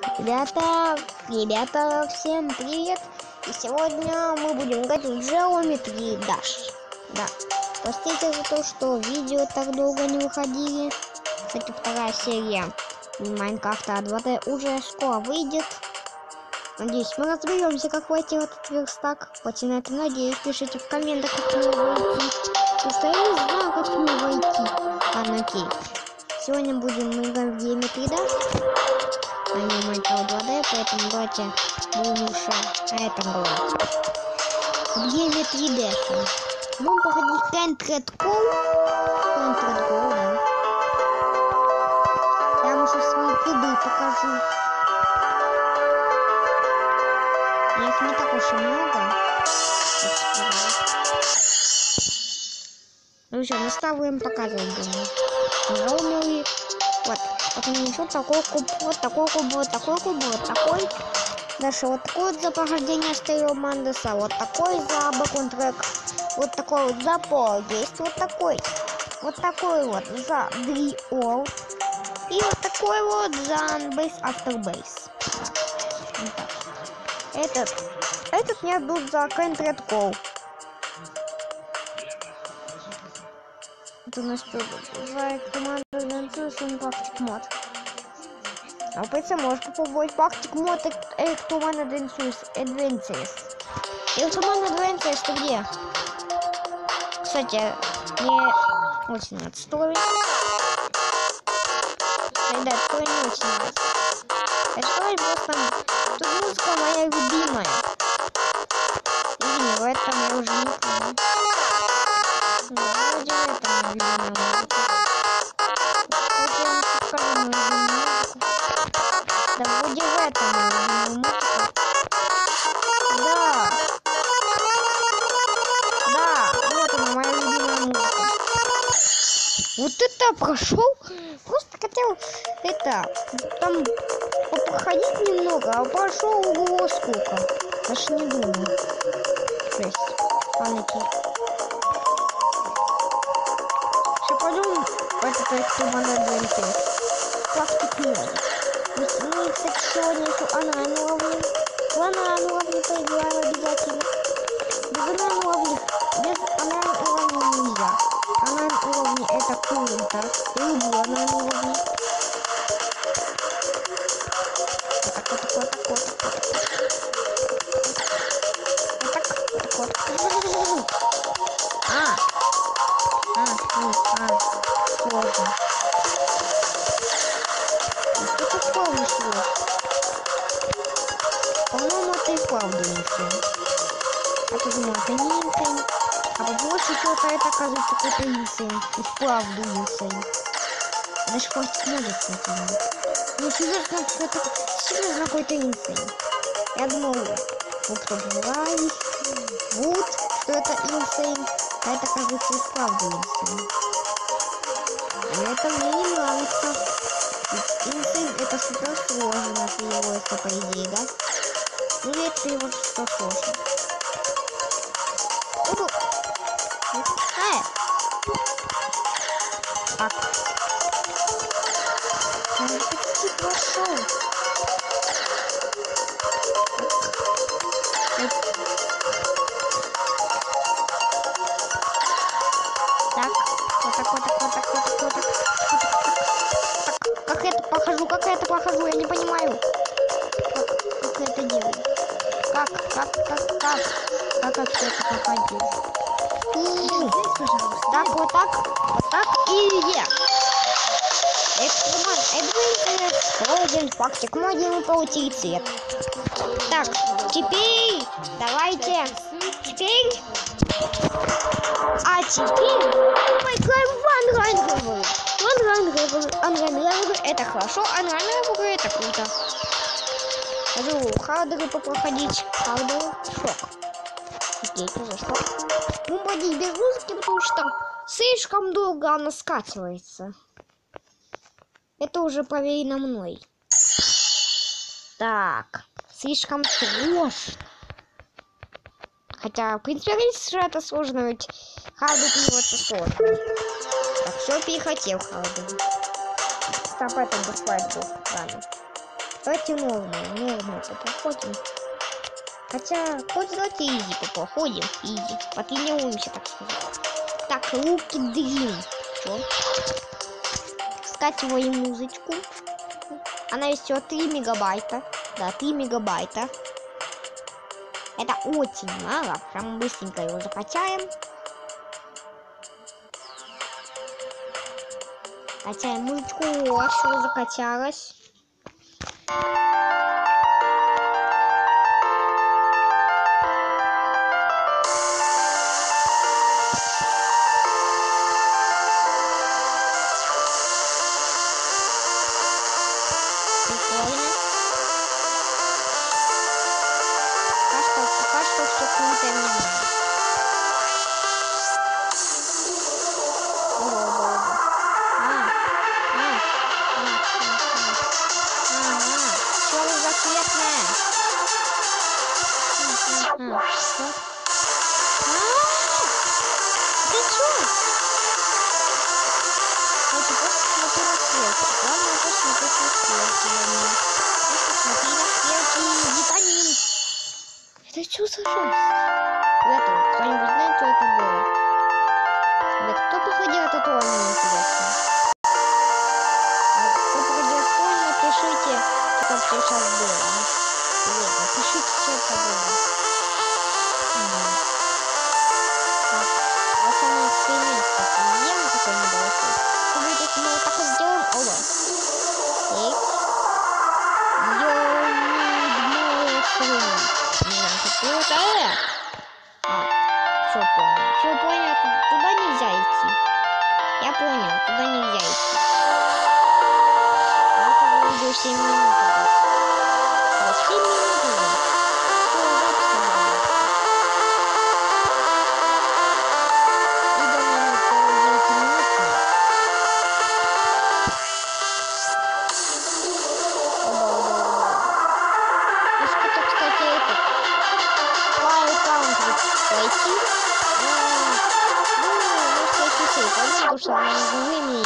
Ребята, всем привет! И сегодня мы будем играть в Geometry Dash. Да, простите за то, что видео так долго не выходили. Кстати, вторая серия Майнкрафта 2D уже скоро выйдет. Надеюсь, мы разберемся, как войти в этот верстак. Хоть на это надеюсь, пишите в комментах, как в него войти. Потому что я не знаю, как в него войти. Ладно, окей. Сегодня будем мы играть в Geometry Dash. А не Minecraft 2D, поэтому давайте будем лучше на этом говорить. Geometry Dash. Будем проходить Content Call. Да. Я вам сейчас свои кубы покажу. Их не так уж и много. Ну все, мы ставим показывать, думаю. Вот. Вот у меня еще такой куб, вот такой куб, вот такой куб, вот такой. Дальше вот такое вот за прохождение Стерео Мандеса, вот такой за бэкон-трек, вот такой вот за есть вот такой вот за Дриол и вот такой вот за Unbase Afterbase. Этот мне идут за Content Call. Это у нас за команду Adventures Practic Mod. А в PC можешь попробовать Practic Mod Electroman Adventures. Electroman Adventures ты где? Кстати, мне очень надо строить. Ребят, строить не очень надо. Строить просто... Тут музыка моя любимая. Извини, в этом я уже не помню. Да, вроде в этом любимая музыка. Да, вроде в этом любимая музыка. Да, вот она, моя любимая музыка. Вот это прошел. Просто хотел там проходить немного, а прошел ого сколько. Даже не думаю. 6. Паники. Сейчас пойдем в этот Electroman Adventures. Practic Mod. Мы, кстати, сегодня еще онлайн уровни. В онлайн уровни поиграем обязательно. Без онлайн уровня нельзя. Онлайн уровни это круто. Я люблю онлайн уровни. Сложно. Это вправду сложно. По-моему, это и вправду не все. Я подумала, это не инсейн. А побольше чего-то это оказывается какой-то инсейн. И вправду инсейн. Даже хватит может, кстати. Ну, серьезно какой-то инсейн. Я думал, вот кто бывает, вот, что это инсейн. А это, кажется, и вправду инсейн. И это мне не нравится. Инсейн это супер сложно переводится, по идее, да? Или это его что сложно? Так. Я почти прошел. Так, вот так. Как я это прохожу, я не понимаю. Как я это делаю? Как я это прохожу? Так, вот так и я. Electroman Adventures, Golden Practic Mod, мы получили цвет. Так, теперь давайте. Теперь поиграем в онлайн левел. Это хорошо, онлайн левел это круто. Хочу хардеры попроходить. Шок. Окей, тоже шок. Будем ходить без музыки, потому что слишком долго она скатывается. Это уже проверено мной. Так, слишком сложно. Хотя, в принципе, это сложно, ведь харду переводится сложно. Так, все перехотел харду. Стоп, это буквально. Давайте норму проходим. Хотя, хоть давайте изи проходим. Изи. Потренируемся, так сказать. Так, руки дрим. Все. Скачиваем музычку. Она весит всего 3 мегабайта. Да, 3 мегабайта. Это очень мало. Прям быстренько его закачаем. Качаем музычку. О, все закачалось. Прикольно. Пока что все круто, мне нравится. Что за цветное? Ты чё? Давайте просто смотри на стрелки. Главное просто смотреть на стрелки. Просто смотри на стрелки. Витамин. Это что за жесть? Ребята, кто-нибудь знает, что это было? Ребята, кто проходил этот уровень, мне интересно? Кто проходил этот уровень, напишите, что там сейчас было. Напишите, что это было. Так, вот он эксперимент такой. Сделаем такой небольшой. Будет, если мы вот так вот сделаем, оба. Все понял. Все понял. Туда нельзя идти. Я понял, туда нельзя идти. Вот уже 7 минут. 7 минут уже. Все, запись собралась. И до момента 9 минут. Если-то, кстати, этот файл каунт войти. Потому что она не времени.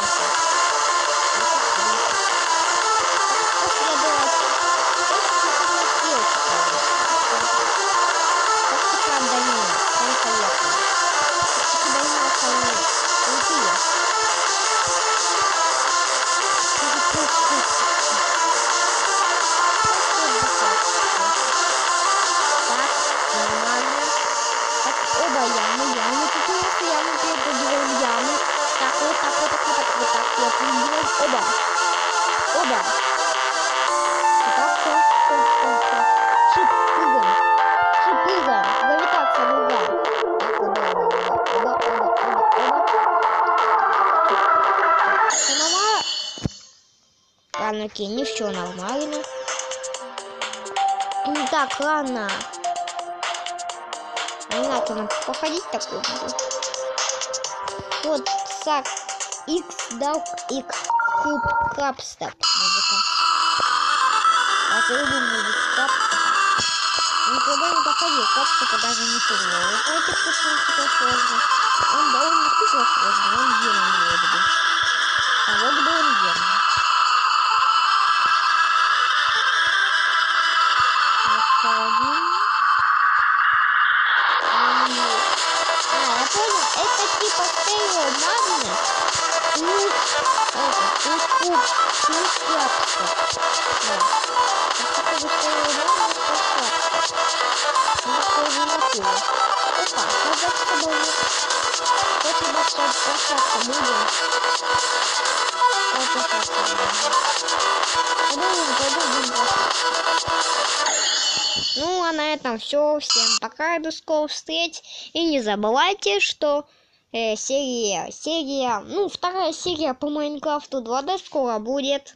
Оба. Шип, прыгаем. Гравитация другая. Все нормально? Ладно, окей, не все нормально. Так, ладно. Не надо нам походить такой. Вот, сак. X дал X. Клуб Крабстеп. Музыка. А ты любишь музыку Крабстепа? Никогда не походил. Крабстепа даже не слышал. Вот эти вкусные типа сложно. Он довольно вкусно сложно. Он геном вроде бы. А вот бы он геном. Я понял. Это типа стерео магнит. Плюс куб, плюс Крабстеп. Да. Это как бы стерео магнит, плюс Крабстеп. Ну, такое натура. Опа, мы за собой. Вот мы прощаться будем. Вот прощаться будем. Пойду. Ну, а на этом все. Всем пока, до скорых встреч. И не забывайте, что серия, ну, вторая серия по Майнкрафту 2D скоро будет.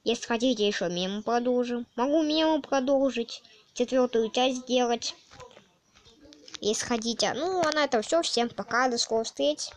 Если хотите, еще мемы продолжим. Могу мемы продолжить, 4-ю часть сделать. Если хотите. Ну, а на этом все. Всем пока, до скорых встреч.